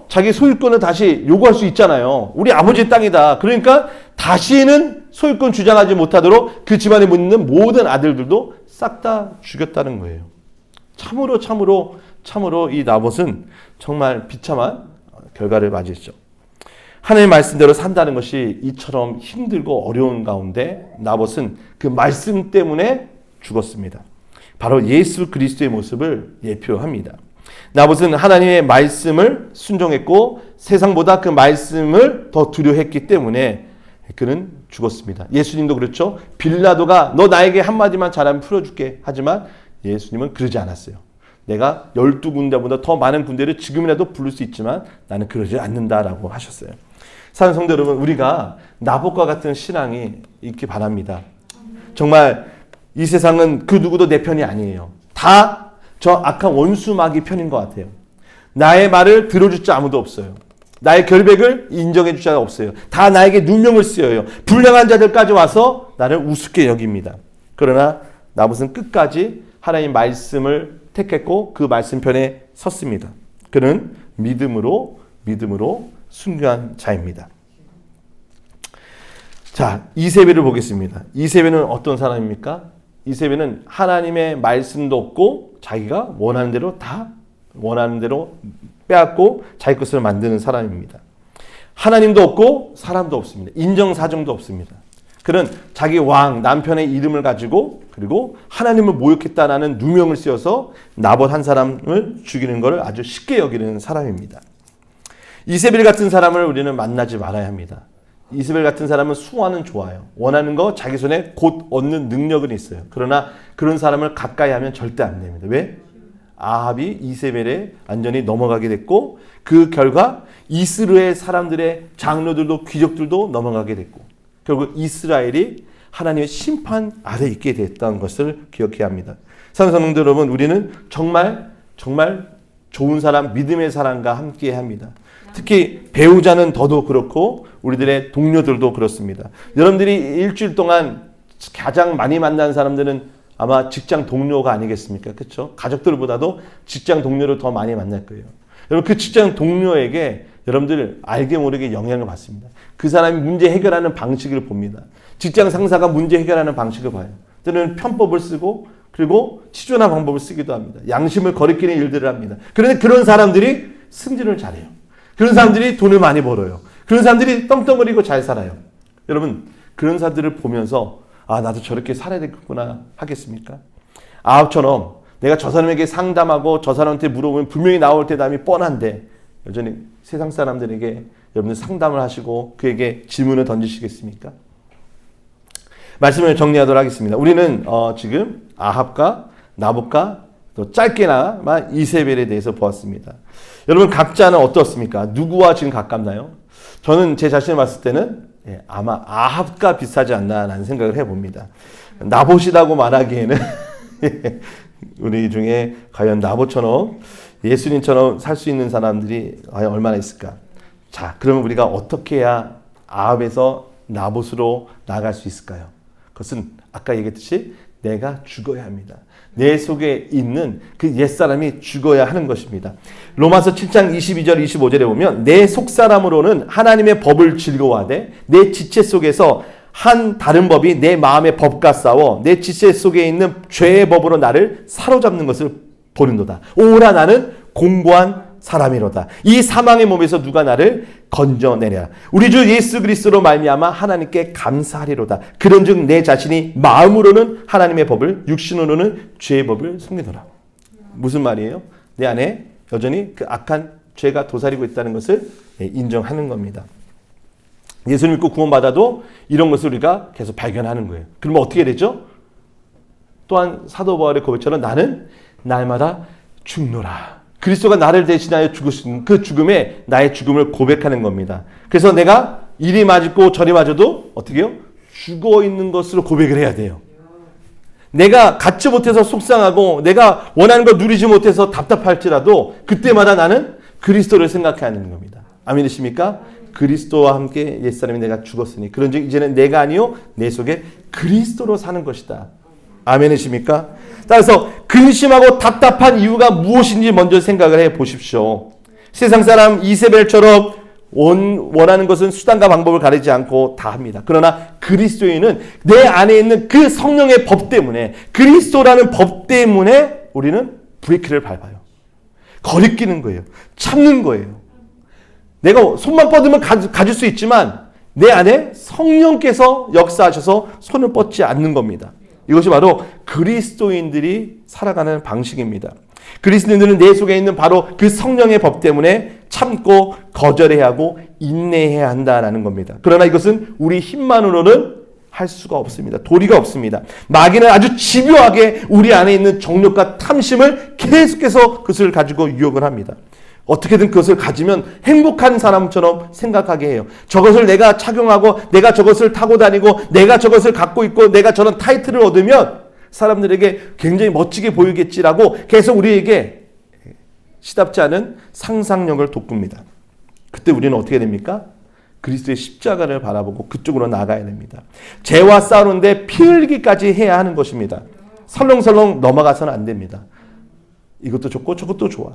자기 소유권을 다시 요구할 수 있잖아요. 우리 아버지 땅이다. 그러니까 다시는 소유권 주장하지 못하도록 그 집안에 있는 모든 아들들도 싹 다 죽였다는 거예요. 참으로 이 나봇은 정말 비참한 결과를 맞이했죠. 하나님의 말씀대로 산다는 것이 이처럼 힘들고 어려운 가운데 나봇은 그 말씀 때문에 죽었습니다. 바로 예수 그리스도의 모습을 예표합니다. 나봇은 하나님의 말씀을 순종했고 세상보다 그 말씀을 더 두려워했기 때문에 그는 죽었습니다. 예수님도 그렇죠. 빌라도가 너 나에게 한마디만 잘하면 풀어줄게 하지만 예수님은 그러지 않았어요. 내가 12군대보다 더 많은 군대를 지금이라도 부를 수 있지만 나는 그러지 않는다라고 하셨어요. 사랑하는 성도 여러분, 우리가 나봇과 같은 신앙이 있기 바랍니다. 정말 이 세상은 그 누구도 내 편이 아니에요. 다 저 악한 원수 마귀 편인 것 같아요. 나의 말을 들어줄 자 아무도 없어요. 나의 결백을 인정해 줄 자가 없어요. 다 나에게 누명을 씌워요. 불량한 자들까지 와서 나를 우습게 여깁니다. 그러나 나봇은 끝까지 하나님 말씀을 택했고 그 말씀 편에 섰습니다. 그는 믿음으로 순교한 자입니다. 자, 이세벨을 보겠습니다. 이세벨은 어떤 사람입니까? 이세벨은 하나님의 말씀도 없고 자기가 원하는 대로 빼앗고 자기 것을 만드는 사람입니다. 하나님도 없고 사람도 없습니다. 인정사정도 없습니다. 그는 자기 왕 남편의 이름을 가지고 그리고 하나님을 모욕했다라는 누명을 씌워서 나봇 한 사람을 죽이는 것을 아주 쉽게 여기는 사람입니다. 이세벨 같은 사람을 우리는 만나지 말아야 합니다. 이세벨 같은 사람은 수완은 좋아요. 원하는 거 자기 손에 곧 얻는 능력은 있어요. 그러나 그런 사람을 가까이 하면 절대 안 됩니다. 왜? 아합이 이세벨에 완전히 넘어가게 됐고 그 결과 이스라엘 사람들의 장로들도 귀족들도 넘어가게 됐고 결국 이스라엘이 하나님의 심판 아래 있게 됐다는 것을 기억해야 합니다. 사랑하는 성도 여러분, 우리는 정말 좋은 사람, 믿음의 사람과 함께 합니다. 특히 배우자는 더더욱 그렇고 우리들의 동료들도 그렇습니다. 여러분들이 일주일 동안 가장 많이 만난 사람들은 아마 직장 동료가 아니겠습니까? 그렇죠? 가족들보다도 직장 동료를 더 많이 만날 거예요. 여러분 그 직장 동료에게 여러분들 알게 모르게 영향을 받습니다. 그 사람이 문제 해결하는 방식을 봅니다. 직장 상사가 문제 해결하는 방식을 봐요. 때로는 편법을 쓰고 그리고 치졸한 방법을 쓰기도 합니다. 양심을 거리끼는 일들을 합니다. 그런데 그런 사람들이 승진을 잘해요. 그런 사람들이 돈을 많이 벌어요. 그런 사람들이 떵떵거리고 잘 살아요. 여러분 그런 사람들을 보면서 나도 저렇게 살아야 되겠구나 하겠습니까? 아합처럼 내가 저 사람에게 상담하고 저 사람한테 물어보면 분명히 나올 대답이 뻔한데 여전히 세상 사람들에게 여러분들 상담을 하시고 그에게 질문을 던지시겠습니까? 말씀을 정리하도록 하겠습니다. 우리는 지금 아합과 나봇과 또 짧게나마 이세벨에 대해서 보았습니다. 여러분 각자는 어떻습니까? 누구와 지금 가깝나요? 저는 제 자신을 봤을 때는 아마 아합과 비슷하지 않나라는 생각을 해봅니다. 나봇이라고 말하기에는 우리 중에 과연 나봇처럼 예수님처럼 살 수 있는 사람들이 과연 얼마나 있을까? 자, 그러면 우리가 어떻게 해야 아합에서 나봇으로 나아갈 수 있을까요? 그것은 아까 얘기했듯이 내가 죽어야 합니다. 내 속에 있는 그 옛사람이 죽어야 하는 것입니다. 로마서 7장 22절 25절에 보면 내 속사람으로는 하나님의 법을 즐거워하되 내 지체 속에서 한 다른 법이 내 마음의 법과 싸워 내 지체 속에 있는 죄의 법으로 나를 사로잡는 것을 보는도다. 오라 나는 공고한 사람이로다. 이 사망의 몸에서 누가 나를 건져내랴. 우리 주 예수 그리스도로 말미암아 하나님께 감사하리로다. 그런즉 내 자신이 마음으로는 하나님의 법을 육신으로는 죄의 법을 숨기노라. 무슨 말이에요? 내 안에 여전히 그 악한 죄가 도사리고 있다는 것을 인정하는 겁니다. 예수 믿고 구원받아도 이런 것을 우리가 계속 발견하는 거예요. 그러면 어떻게 되죠? 또한 사도 바울의 고백처럼 나는 날마다 죽노라. 그리스도가 나를 대신하여 죽으신 그 죽음에 나의 죽음을 고백하는 겁니다. 그래서 내가 이리 맞고 저리 맞아도 어떻게 해요? 죽어 있는 것으로 고백을 해야 돼요. 내가 갖지 못해서 속상하고 내가 원하는 걸 누리지 못해서 답답할지라도 그때마다 나는 그리스도를 생각해야 하는 겁니다. 아멘이십니까? 그리스도와 함께 옛사람이 내가 죽었으니 그런즉 이제는 내가 아니요 내 속에 그리스도로 사는 것이다. 아멘이십니까? 따라서 근심하고 답답한 이유가 무엇인지 먼저 생각을 해 보십시오. 세상 사람 이세벨처럼 원하는 것은 수단과 방법을 가리지 않고 다 합니다. 그러나 그리스도인은 내 안에 있는 그 성령의 법 때문에 그리스도라는 법 때문에 우리는 브레이크를 밟아요. 거리끼는 거예요. 참는 거예요. 내가 손만 뻗으면 가질 수 있지만 내 안에 성령께서 역사하셔서 손을 뻗지 않는 겁니다. 이것이 바로 그리스도인들이 살아가는 방식입니다. 그리스도인들은 내 속에 있는 바로 그 성령의 법 때문에 참고 거절해야 하고 인내해야 한다는 겁니다. 그러나 이것은 우리 힘만으로는 할 수가 없습니다. 도리가 없습니다. 마귀는 아주 집요하게 우리 안에 있는 정욕과 탐심을 계속해서 그것을 가지고 유혹을 합니다. 어떻게든 그것을 가지면 행복한 사람처럼 생각하게 해요. 저것을 내가 착용하고 내가 저것을 타고 다니고 내가 저것을 갖고 있고 내가 저런 타이틀을 얻으면 사람들에게 굉장히 멋지게 보이겠지라고 계속 우리에게 시답지 않은 상상력을 돋굽니다. 그때 우리는 어떻게 됩니까? 그리스도의 십자가를 바라보고 그쪽으로 나가야 됩니다. 죄와 싸우는데 피 흘리기까지 해야 하는 것입니다. 설렁설렁 넘어가서는 안 됩니다. 이것도 좋고 저것도 좋아.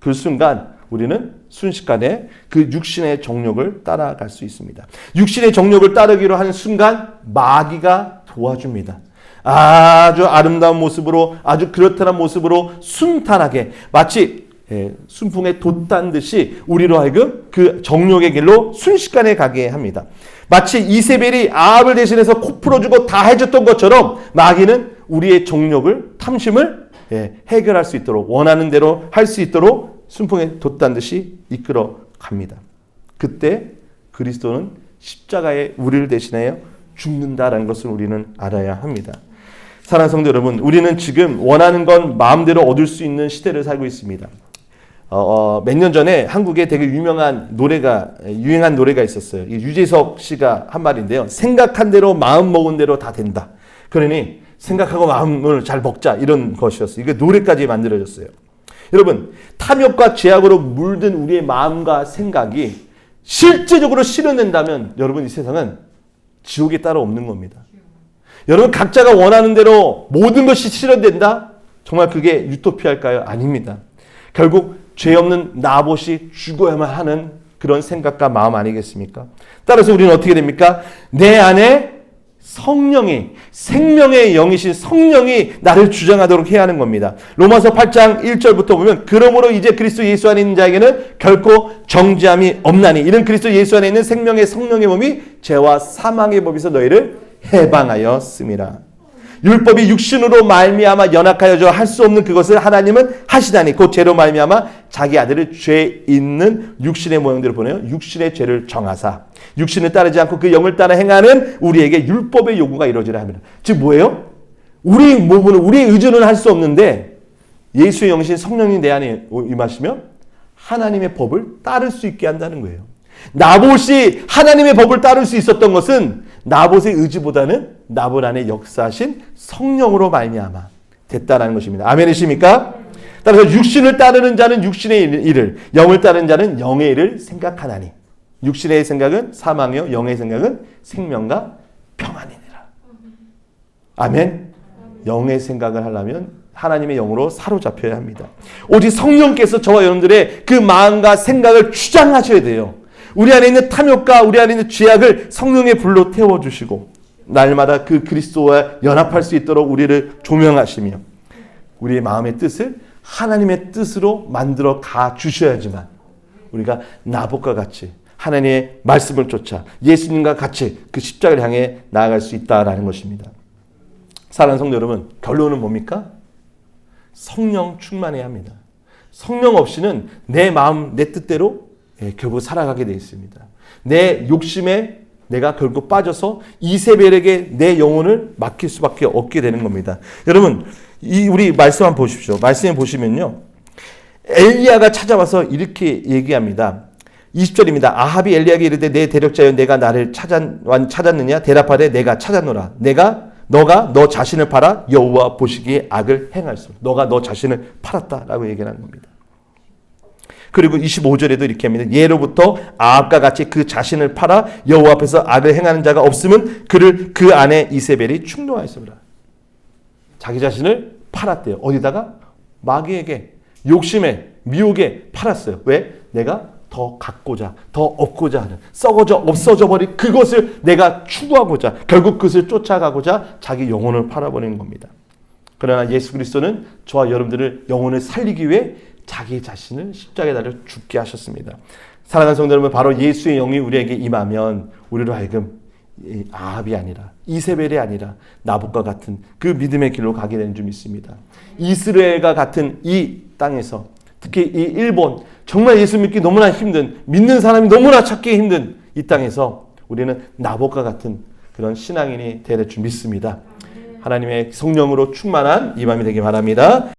그 순간 우리는 순식간에 그 육신의 정욕을 따라갈 수 있습니다. 육신의 정욕을 따르기로 하는 순간 마귀가 도와줍니다. 아주 아름다운 모습으로 아주 그렇다는 모습으로 순탄하게 마치 순풍에 돛단 듯이 우리로 하여금 그 정욕의 길로 순식간에 가게 합니다. 마치 이세벨이 아합을 대신해서 코 풀어주고 다 해줬던 것처럼 마귀는 우리의 정욕을 탐심을 해결할 수 있도록 원하는 대로 할 수 있도록 순풍에 돛단 듯이 이끌어 갑니다. 그때 그리스도는 십자가에 우리를 대신하여 죽는다라는 것을 우리는 알아야 합니다. 사랑하는 성도 여러분, 우리는 지금 원하는 건 마음대로 얻을 수 있는 시대를 살고 있습니다. 몇 년 전에 한국에 되게 유명한 유행한 노래가 있었어요. 유재석 씨가 한 말인데요. 생각한 대로 마음 먹은 대로 다 된다. 그러니 생각하고 마음을 잘 먹자 이런 것이었어요. 이게 노래까지 만들어졌어요. 여러분, 탐욕과 죄악으로 물든 우리의 마음과 생각이 실제적으로 실현된다면 여러분 이 세상은 지옥에 따로 없는 겁니다. 여러분 각자가 원하는 대로 모든 것이 실현된다? 정말 그게 유토피아일까요? 아닙니다. 결국 죄 없는 나봇이 죽어야만 하는 그런 생각과 마음 아니겠습니까? 따라서 우리는 어떻게 됩니까? 내 안에 성령이 생명의 영이신 성령이 나를 주장하도록 해야 하는 겁니다. 로마서 8장 1절부터 보면 그러므로 이제 그리스도 예수 안에 있는 자에게는 결코 정죄함이 없나니 이는 그리스도 예수 안에 있는 생명의 성령의 몸이 죄와 사망의 법에서 너희를 해방하였음이라. 율법이 육신으로 말미암아 연약하여져 할 수 없는 그것을 하나님은 하시다니 곧 죄로 말미암아 자기 아들을 죄 있는 육신의 모형대로 보내요. 육신의 죄를 정하사 육신을 따르지 않고 그 영을 따라 행하는 우리에게 율법의 요구가 이루어지라 합니다. 즉 뭐예요? 우리 몸은 우리의 의지는 할 수 없는데 예수의 영신 성령이 내 안에 임하시면 하나님의 법을 따를 수 있게 한다는 거예요. 나봇이 하나님의 법을 따를 수 있었던 것은 나봇의 의지보다는 나봇 안에 역사하신 성령으로 말미암아 됐다라는 것입니다. 아멘이십니까? 따라서 육신을 따르는 자는 육신의 일을, 영을 따르는 자는 영의 일을 생각하나니. 육신의 생각은 사망이요, 영의 생각은 생명과 평안이니라. 아멘. 영의 생각을 하려면 하나님의 영으로 사로잡혀야 합니다. 오직 성령께서 저와 여러분들의 그 마음과 생각을 주장하셔야 돼요. 우리 안에 있는 탐욕과 우리 안에 있는 죄악을 성령의 불로 태워주시고 날마다 그 그리스도와 연합할 수 있도록 우리를 조명하시며 우리의 마음의 뜻을 하나님의 뜻으로 만들어 가 주셔야지만 우리가 나봇과 같이 하나님의 말씀을 쫓아 예수님과 같이 그 십자가를 향해 나아갈 수 있다라는 것입니다. 사랑하는 성도 여러분, 결론은 뭡니까? 성령 충만해야 합니다. 성령 없이는 내 마음, 내 뜻대로 결국 살아가게 되어 있습니다. 내 욕심에 내가 결국 빠져서 이세벨에게 내 영혼을 맡길 수밖에 없게 되는 겁니다. 여러분, 우리 말씀 한번 보십시오. 말씀에 보시면요. 엘리야가 찾아와서 이렇게 얘기합니다. 20절입니다. 아합이 엘리야에게 이르되 내 대력자여 내가 나를 찾았느냐? 대답하되 내가 찾았노라. 너가 너 자신을 팔아 여호와 보시기에 악을 행할수. 너가 너 자신을 팔았다라고 얘기하는 겁니다. 그리고 25절에도 이렇게 합니다. 예로부터 아합과 같이 그 자신을 팔아 여호와 앞에서 악을 행하는 자가 없으면 그를 그 아내 이세벨이 충동하였습니다. 자기 자신을 팔았대요. 어디다가? 마귀에게, 욕심에, 미혹에 팔았어요. 왜? 내가 더 갖고자, 더 얻고자 하는, 썩어져 없어져 버린 그것을 내가 추구하고자, 결국 그것을 쫓아가고자 자기 영혼을 팔아버리는 겁니다. 그러나 예수 그리스도는 저와 여러분들을 영혼을 살리기 위해 자기 자신을 십자가에 달려 죽게 하셨습니다. 사랑하는 성도 여러분, 바로 예수의 영이 우리에게 임하면 우리로 하여금 아합이 아니라 이세벨이 아니라 나봇과 같은 그 믿음의 길로 가게 되는 줄 믿습니다. 이스라엘과 같은 이 땅에서 특히 이 일본, 정말 예수 믿기 너무나 힘든, 믿는 사람이 너무나 찾기 힘든 이 땅에서 우리는 나봇과 같은 그런 신앙인이 되될 줄 믿습니다. 하나님의 성령으로 충만한 이 밤이 되길 바랍니다.